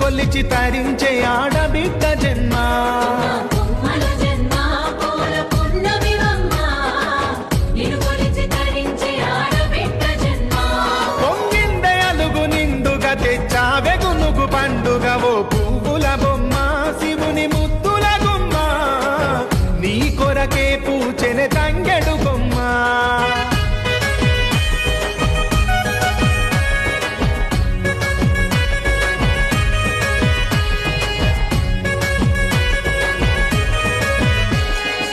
కొలిచి తరించే ఆడబిడ్డ జన్మ పొంగిందే అలుగు నిండుగా తెచ్చావె గునుగు పండుగ ఓ పువ్వుల బొమ్మ శివుని ముద్దుల గుమ్మ నీ కొరకే పూచెనే